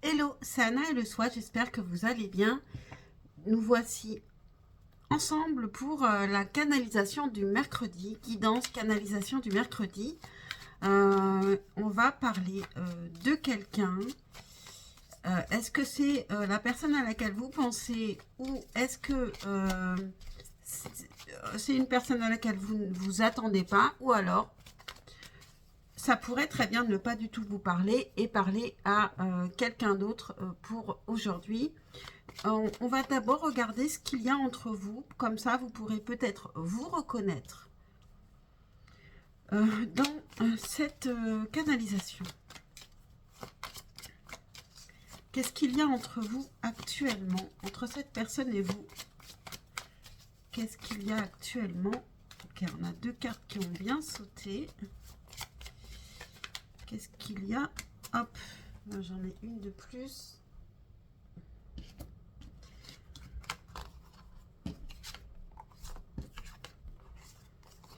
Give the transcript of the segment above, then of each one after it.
Hello, c'est Anna et le SWAT, j'espère que vous allez bien. Nous voici ensemble pour la canalisation du mercredi, guidance canalisation du mercredi. On va parler de quelqu'un. Est-ce que c'est la personne à laquelle vous pensez ou est-ce que c'est une personne à laquelle vous ne vous attendez pas ou alors ça pourrait très bien ne pas du tout vous parler et parler à quelqu'un d'autre pour aujourd'hui. On va d'abord regarder ce qu'il y a entre vous. Comme ça, vous pourrez peut-être vous reconnaître dans cette canalisation. Qu'est-ce qu'il y a entre vous actuellement, entre cette personne et vous? Qu'est-ce qu'il y a actuellement? Ok, on a deux cartes qui ont bien sauté. Qu'est-ce qu'il y a? Hop, j'en ai une de plus.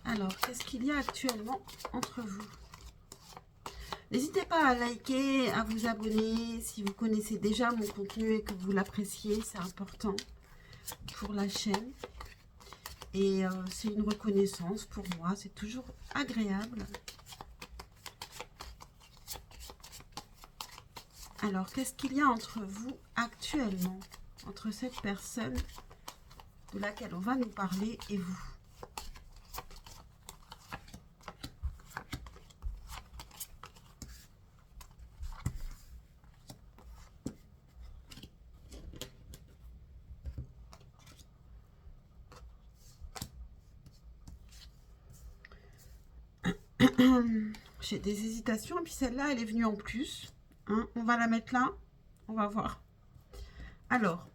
Alors, qu'est-ce qu'il y a actuellement entre vous? N'hésitez pas à liker, à vous abonner si vous connaissez déjà mon contenu et que vous l'appréciez, c'est important pour la chaîne. Et c'est une reconnaissance pour moi, c'est toujours agréable. Alors, qu'est-ce qu'il y a entre vous actuellement, entre cette personne de laquelle on va nous parler et vous? J'ai des hésitations et puis celle-là, elle est venue en plus. Hein, on va la mettre là, on va voir. Alors,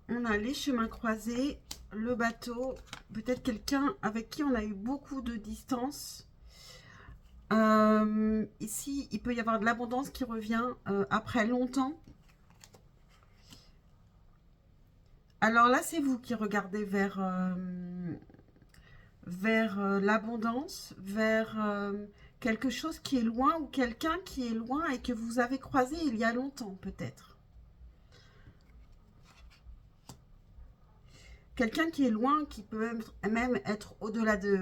on a les chemins croisés, le bateau, peut-être quelqu'un avec qui on a eu beaucoup de distance. Ici, il peut y avoir de l'abondance qui revient après longtemps. Alors là, c'est vous qui regardez vers l'abondance, vers quelque chose qui est loin ou quelqu'un qui est loin et que vous avez croisé il y a longtemps peut-être. Quelqu'un qui est loin, qui peut même être au-delà de...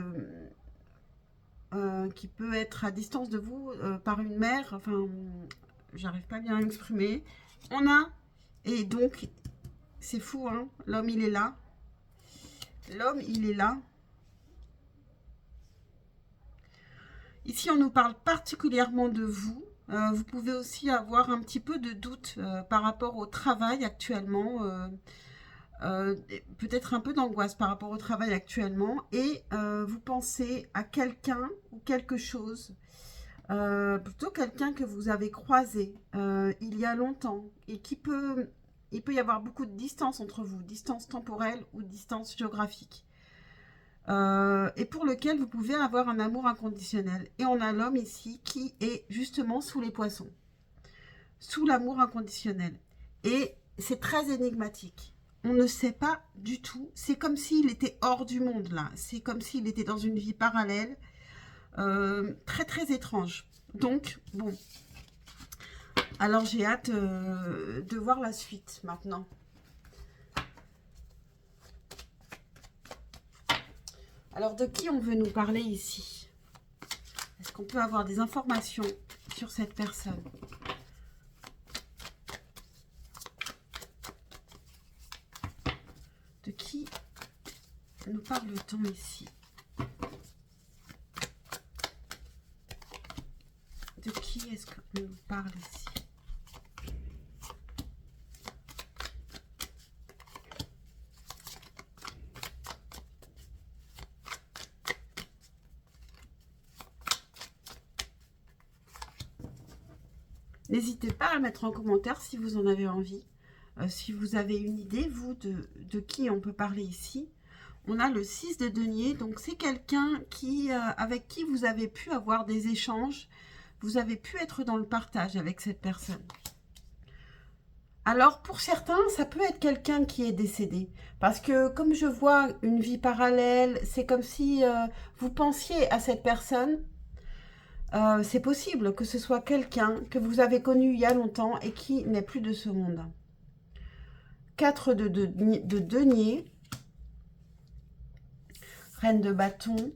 qui peut être à distance de vous par une mer, enfin, j'arrive pas bien à m'exprimer. On a, et donc, c'est fou, hein, l'homme il est là. L'homme il est là. Ici, on nous parle particulièrement de vous. Vous pouvez aussi avoir un petit peu de doute par rapport au travail actuellement. Peut-être un peu d'angoisse par rapport au travail actuellement. Et vous pensez à quelqu'un ou quelque chose. Plutôt quelqu'un que vous avez croisé il y a longtemps. Et qui peut... Il peut y avoir beaucoup de distance entre vous. Distance temporelle ou distance géographique. Et pour lequel vous pouvez avoir un amour inconditionnel. Et on a l'homme ici qui est justement sous les poissons, sous l'amour inconditionnel. Et c'est très énigmatique. On ne sait pas du tout. C'est comme s'il était hors du monde là. C'est comme s'il était dans une vie parallèle. Très très étrange. Donc, bon. Alors j'ai hâte de voir la suite maintenant. Alors, de qui on veut nous parler ici? Est-ce qu'on peut avoir des informations sur cette personne? De qui nous parle-t-on ici? De qui est-ce qu'on nous parle ici? N'hésitez pas à mettre en commentaire si vous en avez envie. Si vous avez une idée, vous, de qui on peut parler ici. On a le 6 de denier, donc c'est quelqu'un avec qui vous avez pu avoir des échanges. Vous avez pu être dans le partage avec cette personne. Alors, pour certains, ça peut être quelqu'un qui est décédé. Parce que, comme je vois une vie parallèle, c'est comme si vous pensiez à cette personne. C'est possible que ce soit quelqu'un que vous avez connu il y a longtemps et qui n'est plus de ce monde. 4 de denier, reine de bâton,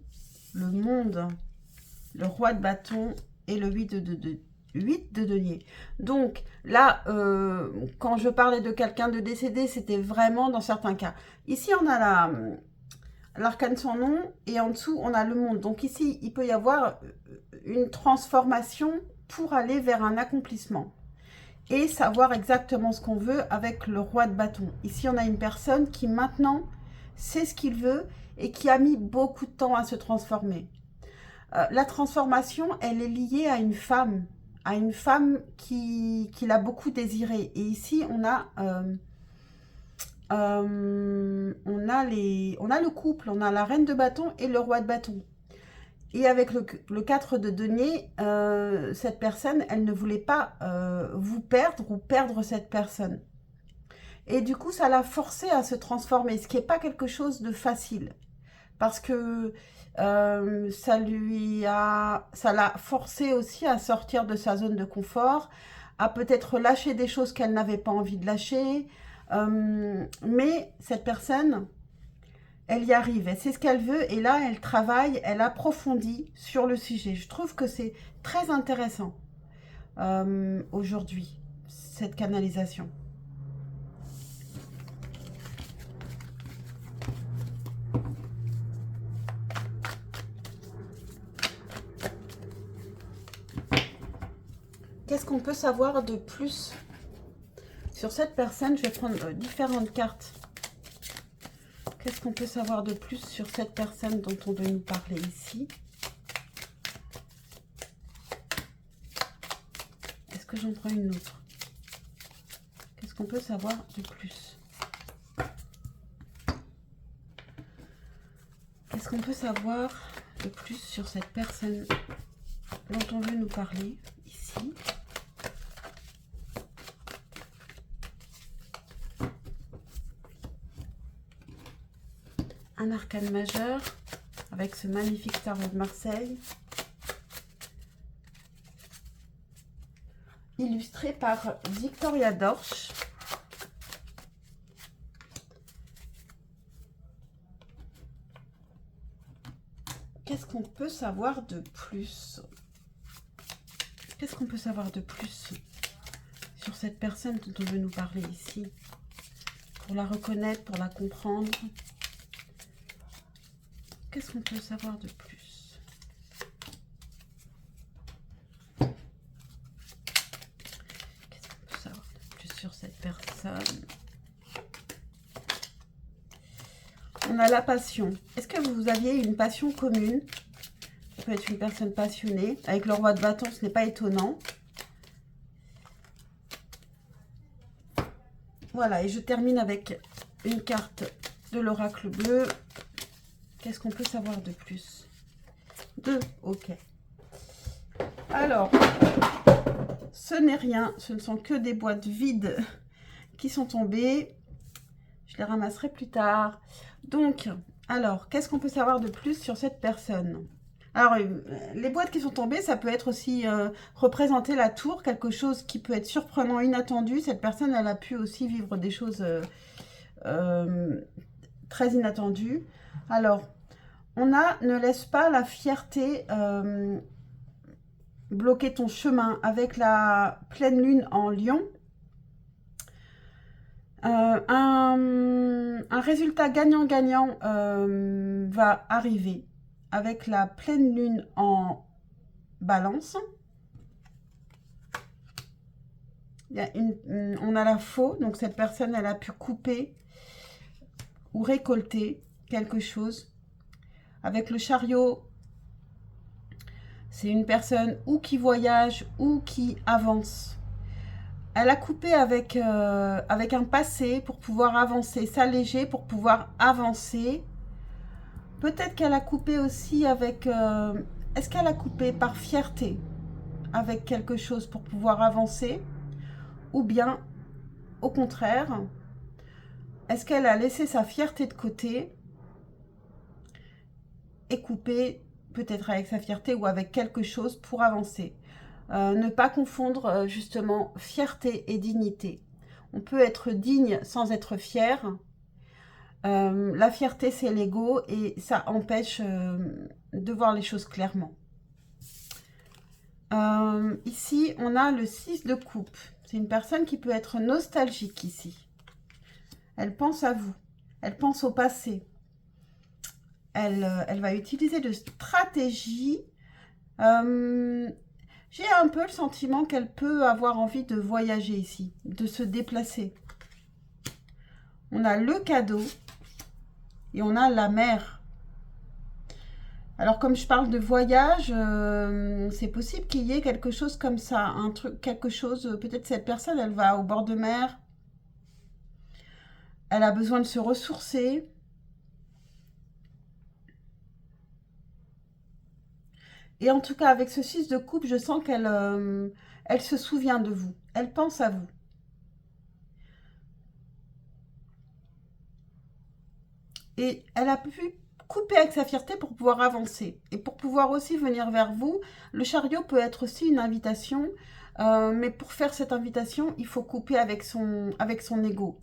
le monde, le roi de bâton et le 8 de denier. Donc là, quand je parlais de quelqu'un de décédé, c'était vraiment dans certains cas. Ici, on a l'arcane sans nom et en dessous, on a le monde. Donc ici, il peut y avoir une transformation pour aller vers un accomplissement et savoir exactement ce qu'on veut avec le roi de bâton. Ici, on a une personne qui maintenant sait ce qu'il veut et qui a mis beaucoup de temps à se transformer. La transformation, elle est liée à une femme qui l'a beaucoup désirée. Et ici, on a le couple, on a la reine de bâton et le roi de bâton. Et avec le 4 de denier, cette personne, elle ne voulait pas vous perdre ou perdre cette personne. Et du coup, ça l'a forcé à se transformer, ce qui n'est pas quelque chose de facile. Parce que ça l'a forcé aussi à sortir de sa zone de confort, à peut-être lâcher des choses qu'elle n'avait pas envie de lâcher. Mais cette personne, elle y arrive, elle sait ce qu'elle veut et là, elle travaille, elle approfondit sur le sujet. Je trouve que c'est très intéressant aujourd'hui, cette canalisation. Qu'est-ce qu'on peut savoir de plus sur cette personne? Je vais prendre différentes cartes. Qu'est-ce qu'on peut savoir de plus sur cette personne dont on veut nous parler ici? Est-ce que j'en prends une autre? Qu'est-ce qu'on peut savoir de plus? Qu'est-ce qu'on peut savoir de plus sur cette personne dont on veut nous parler ici? Un arcane majeur avec ce magnifique tarot de Marseille, illustré par Victoria Dorsch. Qu'est-ce qu'on peut savoir de plus? Qu'est-ce qu'on peut savoir de plus sur cette personne dont on veut nous parler ici? Pour la reconnaître, pour la comprendre. Qu'est-ce qu'on peut savoir de plus? Qu'est-ce qu'on peut savoir de plus sur cette personne? On a la passion. Est-ce que vous aviez une passion commune? Ça peut être une personne passionnée. Avec le roi de bâton, ce n'est pas étonnant. Voilà, et je termine avec une carte de l'oracle bleu. Qu'est-ce qu'on peut savoir de plus? 2, ok. Alors, ce n'est rien, ce ne sont que des boîtes vides qui sont tombées. Je les ramasserai plus tard. Donc, alors, qu'est-ce qu'on peut savoir de plus sur cette personne? Alors, les boîtes qui sont tombées, ça peut être aussi représenter la tour, quelque chose qui peut être surprenant, inattendu. Cette personne, elle a pu aussi vivre des choses très inattendues. Alors, on a, ne laisse pas la fierté bloquer ton chemin avec la pleine lune en Lion. Un résultat gagnant-gagnant va arriver avec la pleine lune en Balance. On a la faux, donc cette personne, elle a pu couper ou récolter quelque chose. Avec le chariot, c'est une personne ou qui voyage ou qui avance. Elle a coupé avec un passé pour pouvoir avancer, s'alléger pour pouvoir avancer. Peut-être qu'elle a coupé aussi avec... Est-ce qu'elle a coupé par fierté avec quelque chose pour pouvoir avancer? Ou bien, au contraire, est-ce qu'elle a laissé sa fierté de côté et coupé peut-être avec sa fierté ou avec quelque chose pour avancer. Ne pas confondre justement fierté et dignité. On peut être digne sans être fier. La fierté, c'est l'ego et ça empêche de voir les choses clairement. Ici, on a le 6 de coupe. C'est une personne qui peut être nostalgique ici. Elle pense à vous. Elle pense au passé. Elle va utiliser de stratégies. J'ai un peu le sentiment qu'elle peut avoir envie de voyager ici, de se déplacer. On a le cadeau et on a la mer. Alors, comme je parle de voyage, c'est possible qu'il y ait quelque chose comme ça, un truc, quelque chose, peut-être cette personne, elle va au bord de mer, elle a besoin de se ressourcer. Et en tout cas, avec ce 6 de coupe, je sens qu'elle elle se souvient de vous, elle pense à vous. Et elle a pu couper avec sa fierté pour pouvoir avancer. Et pour pouvoir aussi venir vers vous, le chariot peut être aussi une invitation. Mais pour faire cette invitation, il faut couper avec son ego.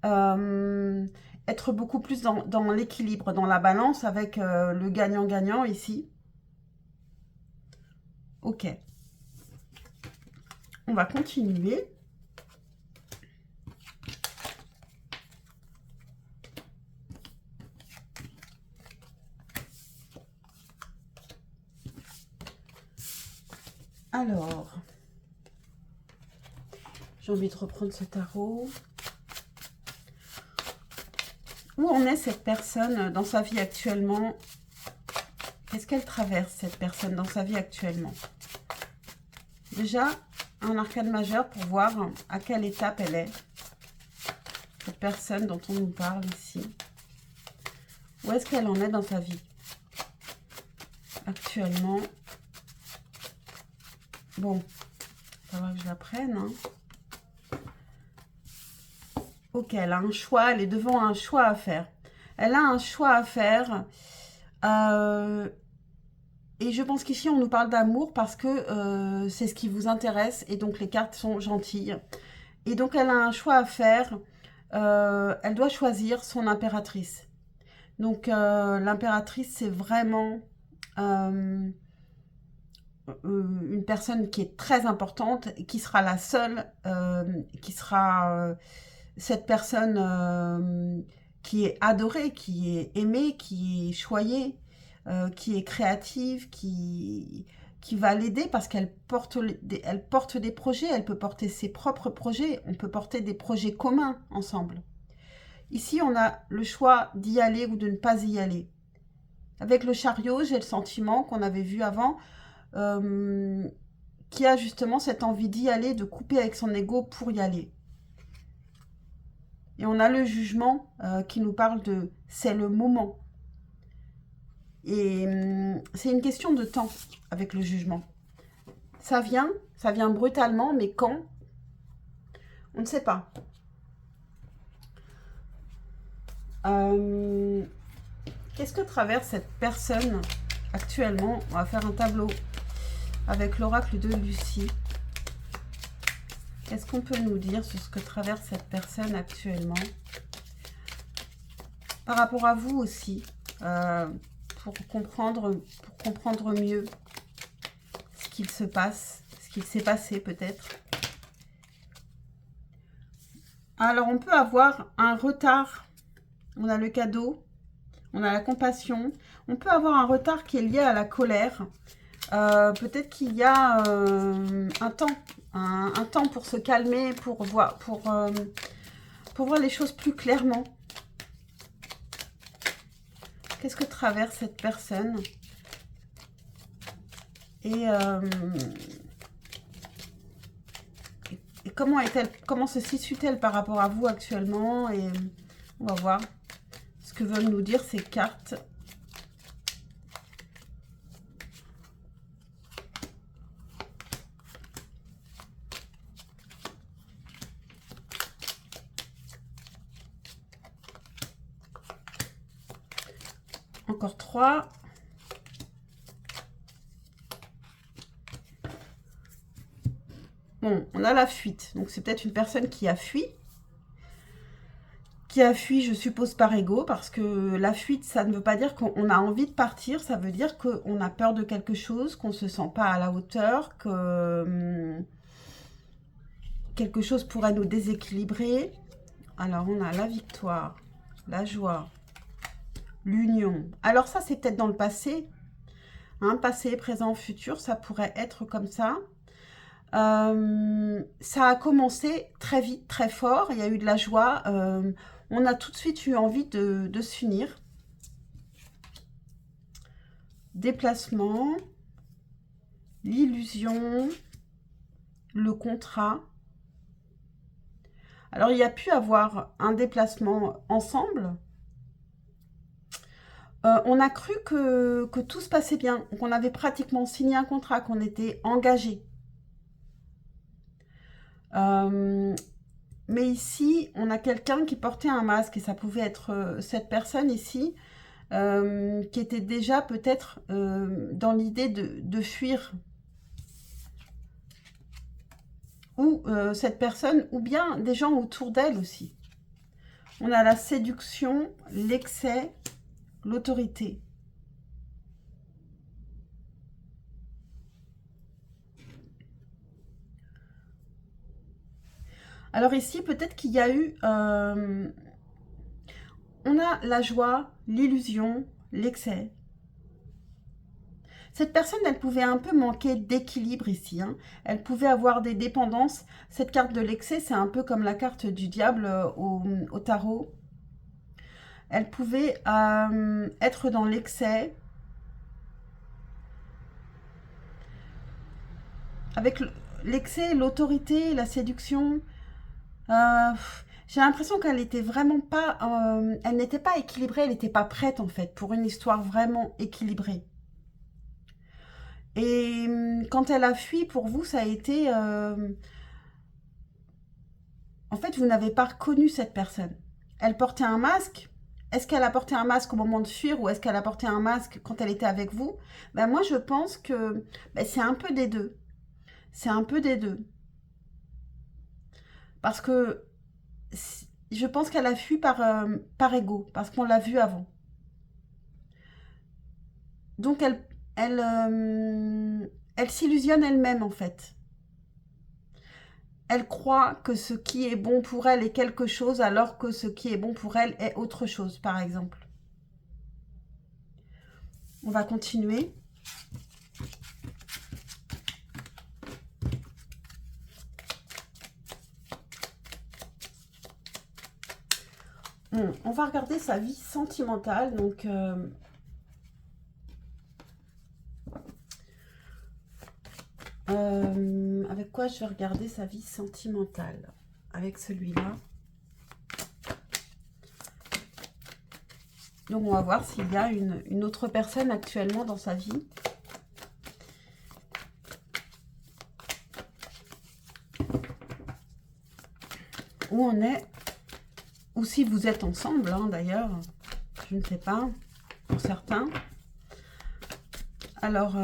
Être beaucoup plus dans l'équilibre, dans la balance avec le gagnant-gagnant ici. Ok. On va continuer. Alors, j'ai envie de reprendre ce tarot. Où en est cette personne dans sa vie actuellement? Qu'est-ce qu'elle traverse, cette personne, dans sa vie actuellement? Déjà, un arcane majeur pour voir à quelle étape elle est. Cette personne dont on nous parle ici. Où est-ce qu'elle en est dans sa vie actuellement? Bon, il va falloir que je la prenne. Hein. Ok, elle a un choix, elle est devant un choix à faire. Elle a un choix à faire. Et je pense qu'ici, on nous parle d'amour parce que c'est ce qui vous intéresse. Et donc, les cartes sont gentilles. Et donc, elle a un choix à faire. Elle doit choisir son impératrice. Donc, l'impératrice, c'est vraiment une personne qui est très importante et qui sera la seule, qui sera cette personne qui est adorée, qui est aimée, qui est choyée, qui est créative, qui va l'aider parce qu'elle porte des projets, elle peut porter ses propres projets, on peut porter des projets communs ensemble. Ici, on a le choix d'y aller ou de ne pas y aller. Avec le chariot, j'ai le sentiment qu'on avait vu avant, qui a justement cette envie d'y aller, de couper avec son ego pour y aller. Et on a le jugement qui nous parle de « c'est le moment ». Et c'est une question de temps avec le jugement. Ça vient brutalement, mais quand? On ne sait pas. Qu'est-ce que traverse cette personne actuellement? On va faire un tableau avec l'oracle de Lucie. Qu'est-ce qu'on peut nous dire sur ce que traverse cette personne actuellement? Par rapport à vous aussi, pour comprendre mieux ce qu'il se passe, ce qu'il s'est passé peut-être. Alors, on peut avoir un retard. On a le cadeau, on a la compassion. On peut avoir un retard qui est lié à la colère. Peut-être qu'il y a un temps pour se calmer, pour voir les choses plus clairement. Qu'est-ce que traverse cette personne? Et comment se situe-t-elle par rapport à vous actuellement? Et on va voir ce que veulent nous dire ces cartes. Encore 3. Bon, on a la fuite. Donc, c'est peut-être une personne qui a fui. Je suppose, par ego, parce que la fuite, ça ne veut pas dire qu'on a envie de partir, ça veut dire qu'on a peur de quelque chose, qu'on ne se sent pas à la hauteur, que quelque chose pourrait nous déséquilibrer. Alors, on a la victoire, la joie, l'union. Alors ça, c'est peut-être dans le passé. Hein, passé, présent, futur, ça pourrait être comme ça. Ça a commencé très vite, très fort. Il y a eu de la joie. On a tout de suite eu envie de s'unir. Déplacement, l'illusion, le contrat. Alors, il y a pu avoir un déplacement ensemble. On a cru que tout se passait bien, qu'on avait pratiquement signé un contrat, qu'on était engagé. Mais ici, on a quelqu'un qui portait un masque et ça pouvait être cette personne ici qui était déjà peut-être dans l'idée de fuir. Ou cette personne, ou bien des gens autour d'elle aussi. On a la séduction, l'excès, l'autorité. Alors ici, peut-être qu'il y a eu... on a la joie, l'illusion, l'excès. Cette personne, elle pouvait un peu manquer d'équilibre ici. Hein. Elle pouvait avoir des dépendances. Cette carte de l'excès, c'est un peu comme la carte du diable au tarot. Elle pouvait être dans l'excès. Avec l'excès, l'autorité, la séduction. J'ai l'impression qu'elle n'était vraiment pas... elle n'était pas équilibrée, elle n'était pas prête en fait pour une histoire vraiment équilibrée. Et quand elle a fui, pour vous, ça a été... en fait, vous n'avez pas reconnu cette personne. Elle portait un masque. Est-ce qu'elle a porté un masque au moment de fuir ou est-ce qu'elle a porté un masque quand elle était avec vous? Ben, moi, je pense que c'est un peu des deux. C'est un peu des deux. Parce que je pense qu'elle a fui par ego, parce qu'on l'a vu avant. Donc, elle s'illusionne elle-même, en fait. Elle croit que ce qui est bon pour elle est quelque chose, alors que ce qui est bon pour elle est autre chose, par exemple. On va continuer. On va regarder sa vie sentimentale. Donc, avec quoi je vais regarder sa vie sentimentale? Avec celui-là. Donc, on va voir s'il y a une autre personne actuellement dans sa vie. Où on est, ou si vous êtes ensemble, hein, d'ailleurs, je ne sais pas, pour certains. Alors,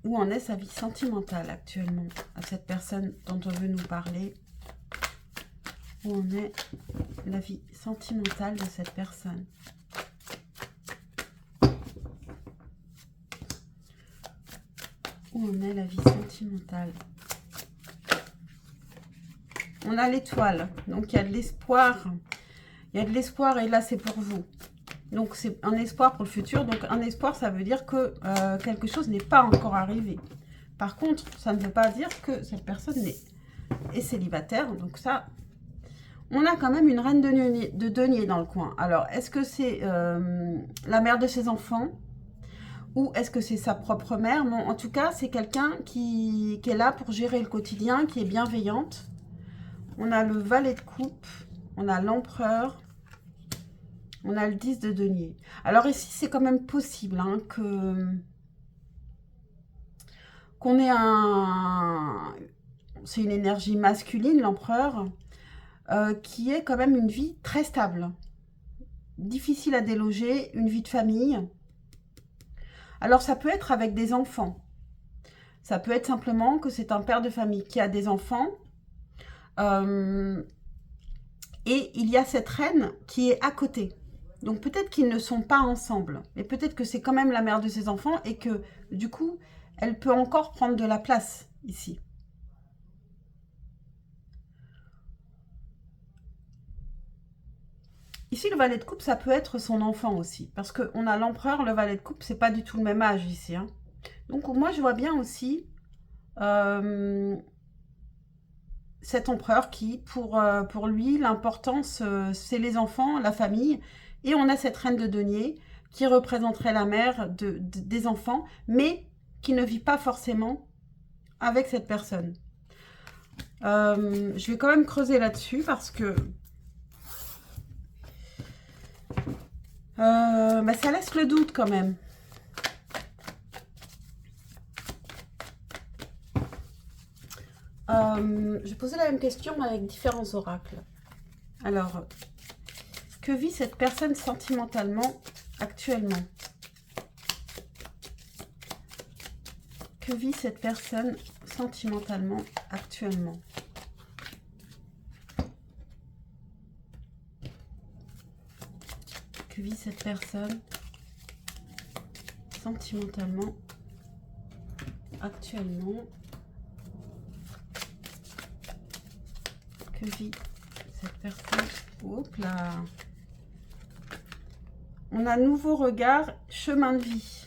où en est sa vie sentimentale actuellement, à cette personne dont on veut nous parler? Où en est la vie sentimentale de cette personne? Où en est la vie sentimentale? On a l'étoile, donc il y a de l'espoir. Il y a de l'espoir et là c'est pour vous. Donc c'est un espoir pour le futur. Donc un espoir, ça veut dire que quelque chose n'est pas encore arrivé. Par contre, ça ne veut pas dire que cette personne est célibataire. Donc ça, on a quand même une reine de denier dans le coin. Alors, est-ce que c'est la mère de ses enfants? Ou est-ce que c'est sa propre mère? Non, en tout cas, c'est quelqu'un qui est là pour gérer le quotidien, qui est bienveillante. On a le valet de coupe, on a l'empereur, on a le 10 de denier. Alors ici, c'est quand même possible hein, qu'on ait un... C'est une énergie masculine, l'empereur, qui est quand même une vie très stable. Difficile à déloger, une vie de famille. Alors, ça peut être avec des enfants. Ça peut être simplement que c'est un père de famille qui a des enfants. Et il y a cette reine qui est à côté. Donc peut-être qu'ils ne sont pas ensemble. Mais peut-être que c'est quand même la mère de ses enfants et que du coup, elle peut encore prendre de la place ici. Ici, le valet de coupe, ça peut être son enfant aussi. Parce qu'on a l'empereur, le valet de coupe, c'est pas du tout le même âge ici. Hein. Donc moi, je vois bien aussi cet empereur qui, pour lui, l'importance, c'est les enfants, la famille. Et on a cette reine de denier qui représenterait la mère des enfants, mais qui ne vit pas forcément avec cette personne. Je vais quand même creuser là-dessus parce que ça laisse le doute quand même. Je vais poser la même question avec différents oracles. Alors, que vit cette personne sentimentalement actuellement? Que vit cette personne sentimentalement actuellement? Que vit cette personne sentimentalement actuellement? Que vit cette personne? Hop là! On a nouveau regard, chemin de vie.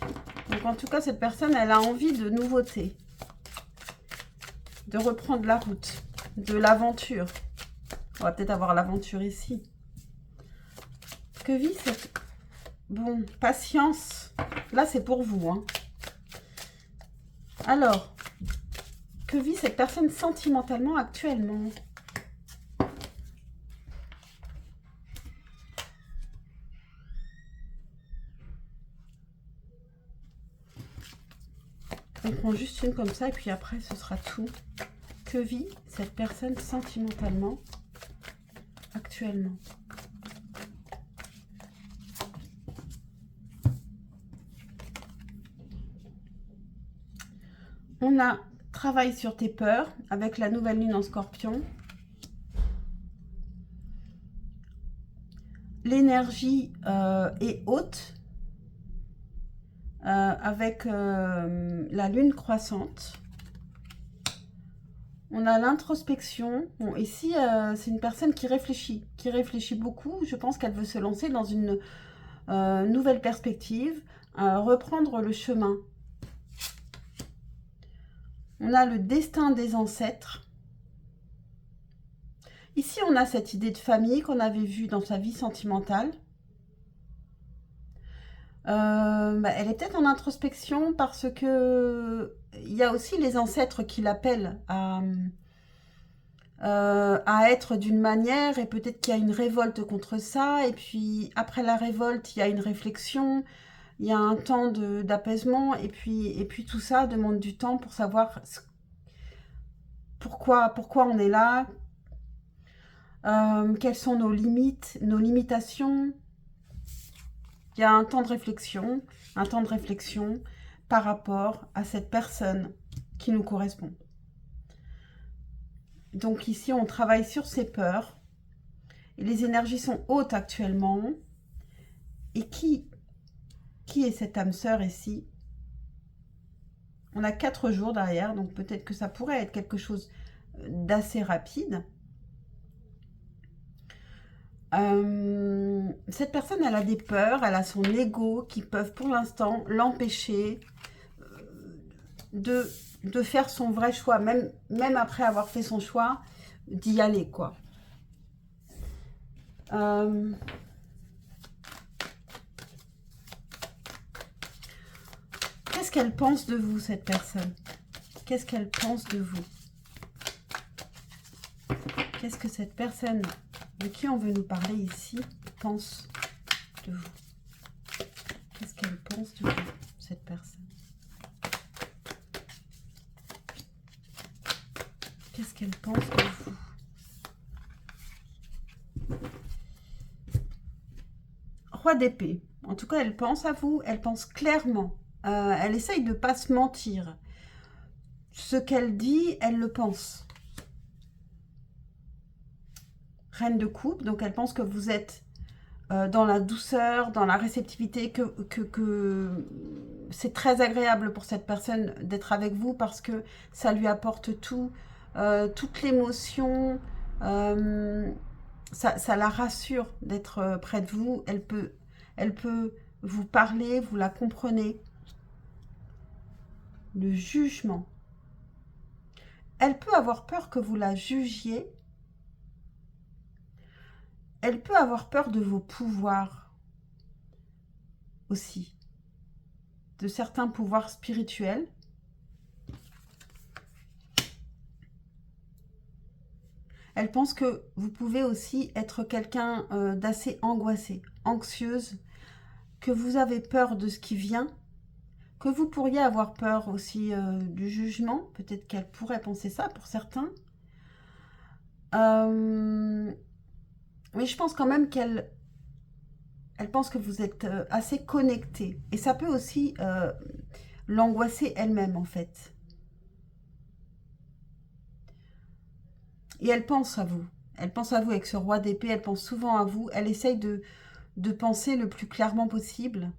Donc en tout cas, cette personne, elle a envie de nouveautés. De reprendre la route. De l'aventure. On va peut-être avoir l'aventure ici. Que vit cette... Bon, patience. Là, c'est pour vous. Hein. Alors, que vit cette personne sentimentalement actuellement? On prend juste une comme ça et puis après, ce sera tout. Que vit cette personne sentimentalement actuellement? On a travail sur tes peurs avec la nouvelle lune en Scorpion. L'énergie est haute avec la lune croissante. On a l'introspection. Bon, ici, c'est une personne qui réfléchit beaucoup. Je pense qu'elle veut se lancer dans une nouvelle perspective, reprendre le chemin. On a le destin des ancêtres. Ici, on a cette idée de famille qu'on avait vue dans sa vie sentimentale. Elle est peut-être en introspection parce que il y a aussi les ancêtres qui l'appellent à être d'une manière et peut-être qu'il y a une révolte contre ça et puis après la révolte il y a une réflexion, il y a un temps d'apaisement et puis tout ça demande du temps pour savoir pourquoi on est là, quelles sont nos limites, nos limitations. Il y a un temps de réflexion par rapport à cette personne qui nous correspond. Donc ici, on travaille sur ses peurs. Et les énergies sont hautes actuellement. Et qui est cette âme sœur ici? On a 4 jours derrière, donc peut-être que ça pourrait être quelque chose d'assez rapide. Cette personne, elle a des peurs, elle a son ego qui peuvent pour l'instant l'empêcher de faire son vrai choix, même après avoir fait son choix, d'y aller, quoi. Qu'est-ce qu'elle pense de vous, cette personne? Qu'est-ce qu'elle pense de vous? Qu'est-ce que cette personne de qui on veut nous parler ici pense de vous? Qu'est-ce qu'elle pense de vous, cette personne? Qu'est-ce qu'elle pense de vous? Roi d'épée. En tout cas, elle pense à vous. Elle pense clairement elle essaye de ne pas se mentir. Ce qu'elle dit, elle le pense. Reine de coupe, donc elle pense que vous êtes dans la douceur, dans la réceptivité, que c'est très agréable pour cette personne d'être avec vous parce que ça lui apporte tout, toute l'émotion, ça la rassure d'être près de vous, elle peut vous parler, vous la comprenez. Le jugement. Elle peut avoir peur que vous la jugiez. Elle peut avoir peur de vos pouvoirs aussi, de certains pouvoirs spirituels. Elle pense que vous pouvez aussi être quelqu'un d'assez angoissé, anxieuse, que vous avez peur de ce qui vient, que vous pourriez avoir peur aussi du jugement. Peut-être qu'elle pourrait penser ça pour certains. Mais je pense quand même qu'elle pense que vous êtes assez connecté. Et ça peut aussi l'angoisser elle-même, en fait. Et elle pense à vous. Elle pense à vous avec ce roi d'épée. Elle pense souvent à vous. Elle essaye de penser le plus clairement possible.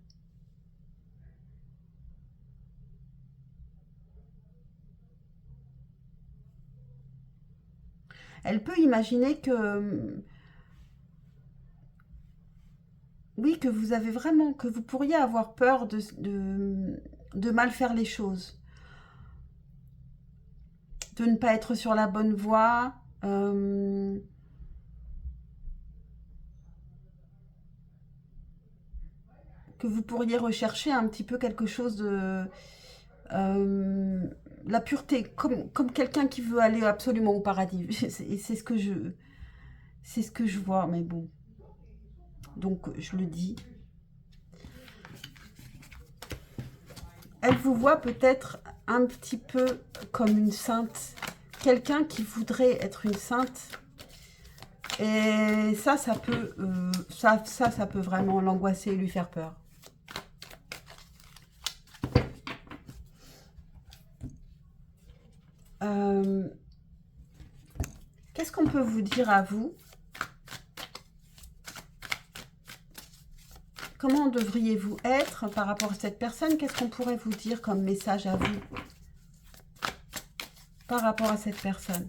Elle peut imaginer que... oui, que vous avez vraiment... que vous pourriez avoir peur de mal faire les choses. De ne pas être sur la bonne voie. Que vous pourriez rechercher un petit peu quelque chose de... la pureté, comme quelqu'un qui veut aller absolument au paradis. C'est ce que je vois, mais bon. Donc, je le dis. Elle vous voit peut-être un petit peu comme une sainte. Quelqu'un qui voudrait être une sainte. Et ça peut... ça peut vraiment l'angoisser et lui faire peur. Qu'est-ce qu'on peut vous dire à vous? Comment devriez-vous être par rapport à cette personne? Qu'est-ce qu'on pourrait vous dire comme message à vous par rapport à cette personne?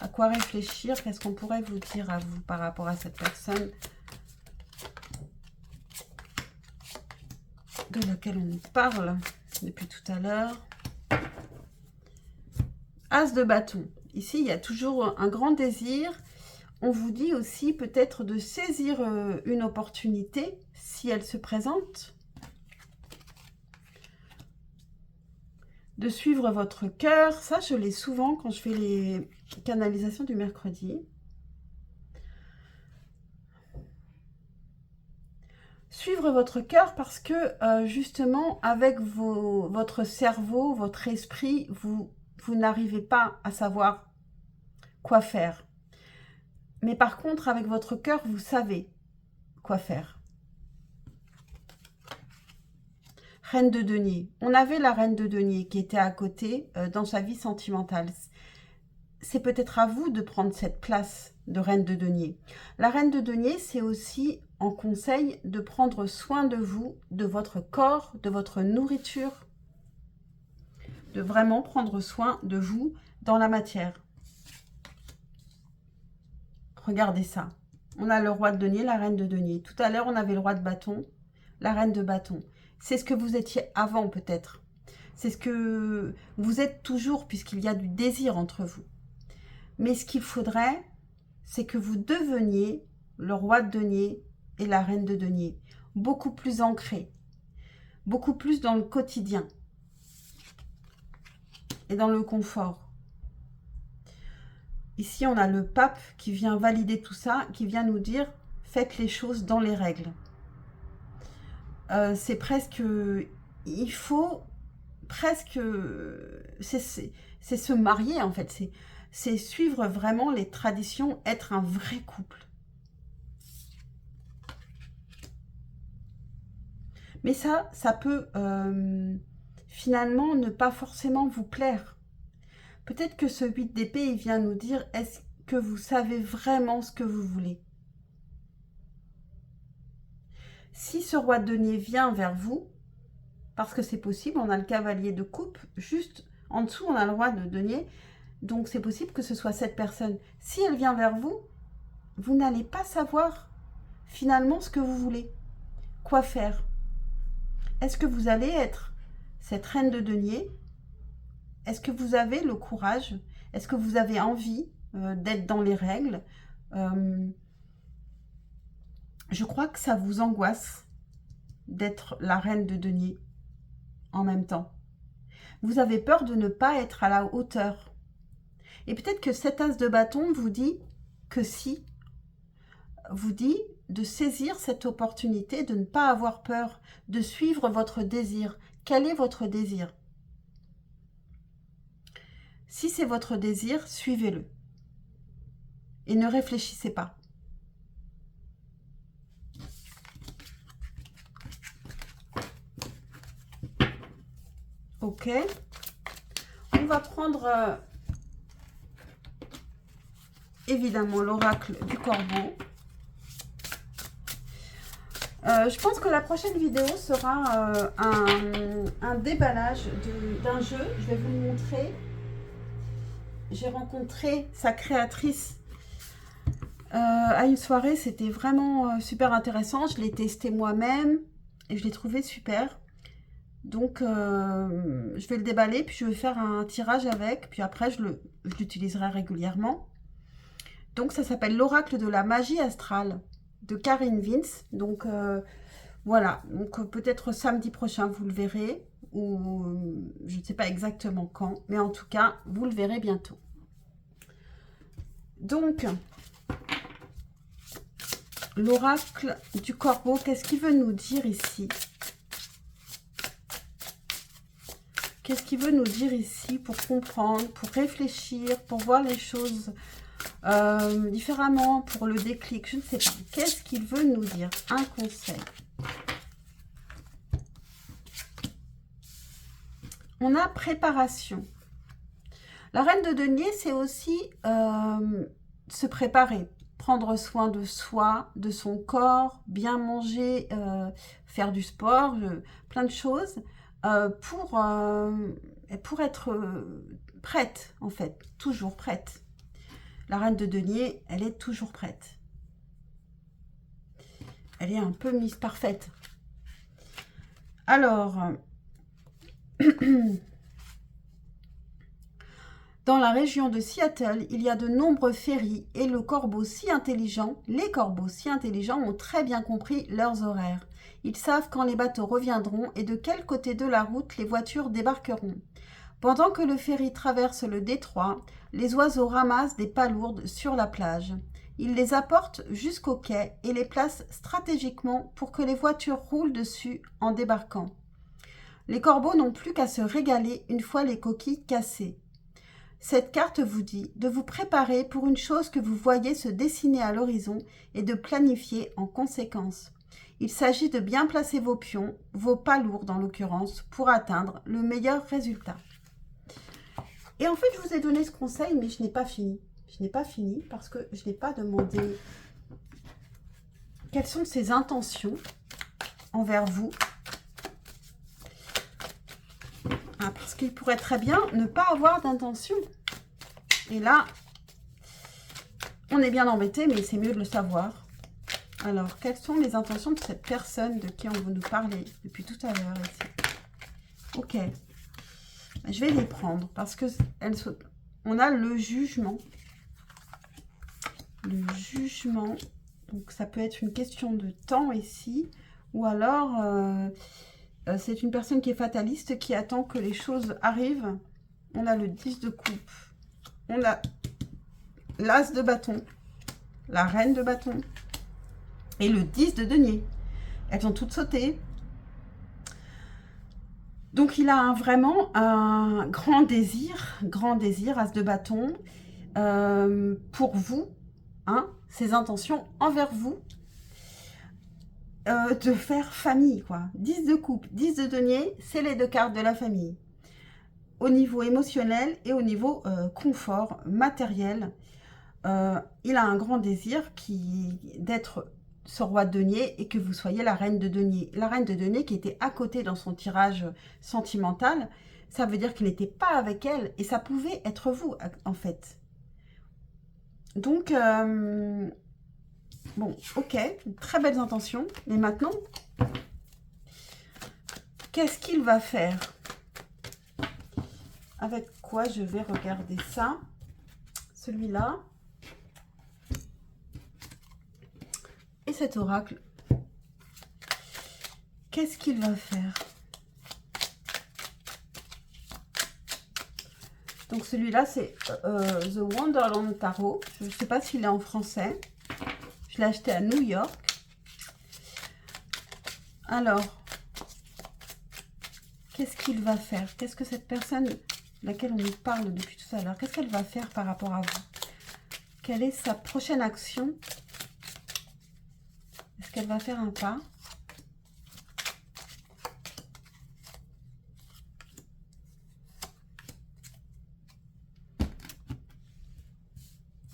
À quoi réfléchir? Qu'est-ce qu'on pourrait vous dire à vous par rapport à cette personne de laquelle on nous parle depuis tout à l'heure? As de bâton. Ici, il y a toujours un grand désir. On vous dit aussi peut-être de saisir une opportunité si elle se présente. De suivre votre cœur. Ça, je l'ai souvent quand je fais les canalisations du mercredi. Suivre votre cœur parce que justement, avec votre cerveau, votre esprit, vous n'arrivez pas à savoir quoi faire. Mais par contre, avec votre cœur, vous savez quoi faire. Reine de denier. On avait la reine de denier qui était à côté dans sa vie sentimentale. C'est peut-être à vous de prendre cette place de reine de denier. La reine de denier, c'est aussi en conseil de prendre soin de vous, de votre corps, de votre nourriture, de vraiment prendre soin de vous dans la matière. Regardez ça. On a le roi de denier, la reine de denier. Tout à l'heure, on avait le roi de bâton, la reine de bâton. C'est ce que vous étiez avant peut-être. C'est ce que vous êtes toujours puisqu'il y a du désir entre vous. Mais ce qu'il faudrait, c'est que vous deveniez le roi de denier et la reine de denier. Beaucoup plus ancrés. Beaucoup plus dans le quotidien. Et dans le confort. Ici, on a le pape qui vient valider tout ça, qui vient nous dire « Faites les choses dans les règles ». C'est presque... Il faut presque... C'est se marier, en fait. C'est suivre vraiment les traditions, être un vrai couple. Mais ça peut finalement ne pas forcément vous plaire. Peut-être que ce 8 d'épée, il vient nous dire, est-ce que vous savez vraiment ce que vous voulez? Si ce roi de denier vient vers vous, parce que c'est possible, on a le cavalier de coupe, juste en dessous, on a le roi de denier, donc c'est possible que ce soit cette personne. Si elle vient vers vous, vous n'allez pas savoir finalement ce que vous voulez, quoi faire. Est-ce que vous allez être cette reine de denier? Est-ce que vous avez le courage? Est-ce que vous avez envie d'être dans les règles? Je crois que ça vous angoisse d'être la reine de denier en même temps. Vous avez peur de ne pas être à la hauteur. Et peut-être que cet as de bâton vous dit que si, vous dit de saisir cette opportunité, de ne pas avoir peur, de suivre votre désir. Quel est votre désir? Si c'est votre désir, suivez-le. Et ne réfléchissez pas. Ok. On va prendre évidemment l'oracle du corbeau. Je pense que la prochaine vidéo sera un déballage d'un jeu. Je vais vous le montrer. J'ai rencontré sa créatrice à une soirée. C'était vraiment super intéressant. Je l'ai testé moi-même et je l'ai trouvé super. Donc, je vais le déballer, puis je vais faire un tirage avec. Puis après, je l'utiliserai régulièrement. Donc, ça s'appelle l'oracle de la magie astrale de Karine Vince. Donc, voilà. Donc, peut-être samedi prochain, vous le verrez. Ou je ne sais pas exactement quand. Mais en tout cas, vous le verrez bientôt. Donc, l'oracle du corbeau, qu'est-ce qu'il veut nous dire ici? Qu'est-ce qu'il veut nous dire ici pour comprendre, pour réfléchir, pour voir les choses différemment, pour le déclic? Je ne sais pas. Qu'est-ce qu'il veut nous dire? Un conseil. On a préparation. La reine de denier, c'est aussi se préparer, prendre soin de soi, de son corps, bien manger, faire du sport, plein de choses. Pour être prête, en fait, toujours prête. La reine de denier, elle est toujours prête. Elle est un peu mise parfaite. Alors, dans la région de Seattle, il y a de nombreux ferries et les corbeaux si intelligents ont très bien compris leurs horaires. Ils savent quand les bateaux reviendront et de quel côté de la route les voitures débarqueront. Pendant que le ferry traverse le détroit, les oiseaux ramassent des palourdes sur la plage. Ils les apportent jusqu'au quai et les placent stratégiquement pour que les voitures roulent dessus en débarquant. Les corbeaux n'ont plus qu'à se régaler une fois les coquilles cassées. Cette carte vous dit de vous préparer pour une chose que vous voyez se dessiner à l'horizon et de planifier en conséquence. Il s'agit de bien placer vos pions, vos palourdes en l'occurrence, pour atteindre le meilleur résultat. Et en fait, je vous ai donné ce conseil, mais je n'ai pas fini. Je n'ai pas fini parce que je n'ai pas demandé quelles sont ses intentions envers vous. Ah, parce qu'il pourrait très bien ne pas avoir d'intention. Et là, on est bien embêté, mais c'est mieux de le savoir. Alors, quelles sont les intentions de cette personne de qui on veut nous parler depuis tout à l'heure ici? Ok. Je vais les prendre parce que on a le jugement. Le jugement. Donc, ça peut être une question de temps ici. Ou alors, c'est une personne qui est fataliste, qui attend que les choses arrivent. On a le 10 de coupe. On a l'as de bâton. La reine de bâton. Et le 10 de denier. Elles ont toutes sauté. Donc, il a vraiment un grand désir, as de bâton, pour vous, hein, ses intentions envers vous. de faire famille, quoi. 10 de coupe, 10 de denier, c'est les 2 cartes de la famille. Au niveau émotionnel et au niveau confort matériel, il a un grand désir d'être ce roi de denier et que vous soyez la reine de denier. La reine de denier qui était à côté dans son tirage sentimental, ça veut dire qu'il n'était pas avec elle et ça pouvait être vous en fait. Donc, bon, ok, très belles intentions. Mais maintenant, qu'est-ce qu'il va faire? Avec quoi je vais regarder ça? Celui-là. Et cet oracle. Qu'est-ce qu'il va faire? Donc celui-là, c'est The Wonderland Tarot. Je ne sais pas s'il est en français. Je l'ai acheté à New York. Alors, qu'est-ce qu'il va faire? Qu'est-ce que cette personne, laquelle on nous parle depuis tout à l'heure, qu'est-ce qu'elle va faire par rapport à vous? Quelle est sa prochaine action? Est-ce qu'elle va faire un pas?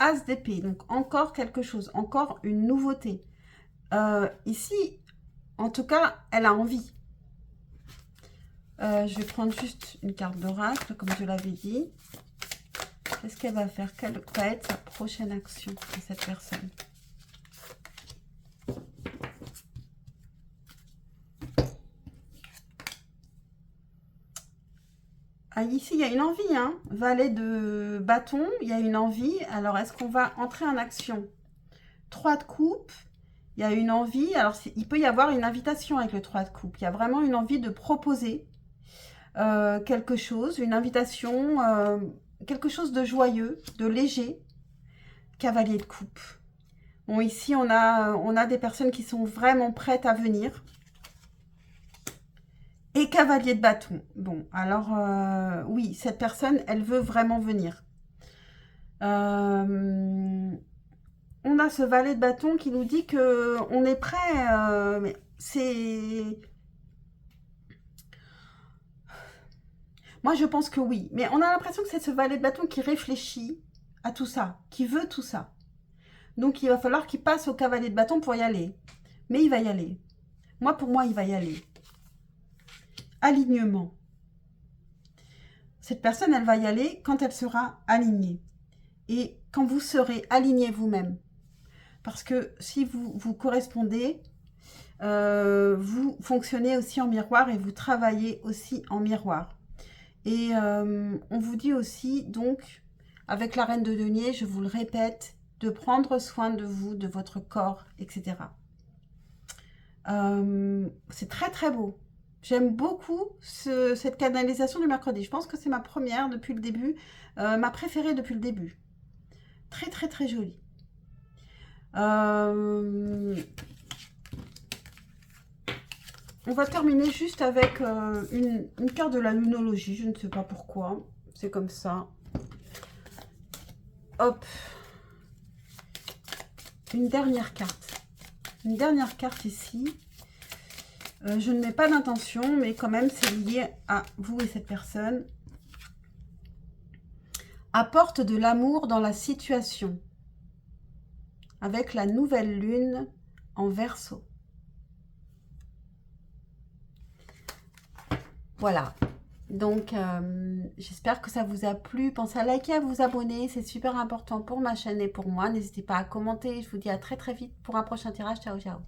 As d'épée, donc encore quelque chose, encore une nouveauté. Ici, en tout cas, elle a envie. Je vais prendre juste une carte d'oracle, comme je l'avais dit. Qu'est-ce qu'elle va faire? Quelle va être sa prochaine action de cette personne? Ah, ici, il y a une envie, hein. Valet de bâton, il y a une envie. Alors, est-ce qu'on va entrer en action? 3 de coupe, il y a une envie. Alors, il peut y avoir une invitation avec le 3 de coupe. Il y a vraiment une envie de proposer quelque chose, une invitation, quelque chose de joyeux, de léger. Cavalier de coupe. Bon, ici, on a des personnes qui sont vraiment prêtes à venir. Et cavalier de bâton. Bon, alors, oui, cette personne, elle veut vraiment venir. On a ce valet de bâton qui nous dit qu'on est prêt. Mais c'est... Moi, je pense que oui. Mais on a l'impression que c'est ce valet de bâton qui réfléchit à tout ça, qui veut tout ça. Donc, il va falloir qu'il passe au cavalier de bâton pour y aller. Mais il va y aller. Moi, pour moi, il va y aller. Alignement. Cette personne, elle va y aller quand elle sera alignée. Et quand vous serez aligné vous-même. Parce que si vous correspondez, vous fonctionnez aussi en miroir et vous travaillez aussi en miroir. Et on vous dit aussi, donc, avec la reine de denier, je vous le répète, de prendre soin de vous, de votre corps, etc. C'est très très beau. J'aime beaucoup cette canalisation du mercredi. Je pense que c'est ma première depuis le début, ma préférée depuis le début. Très très très jolie. On va terminer juste avec une carte de la lunologie. Je ne sais pas pourquoi. C'est comme ça. Hop. Une dernière carte. Une dernière carte ici. Je ne mets pas d'intention, mais quand même, c'est lié à vous et cette personne. Apporte de l'amour dans la situation. Avec la nouvelle lune en Verseau. Voilà. Donc, j'espère que ça vous a plu. Pensez à liker, à vous abonner. C'est super important pour ma chaîne et pour moi. N'hésitez pas à commenter. Je vous dis à très très vite pour un prochain tirage. Ciao, ciao.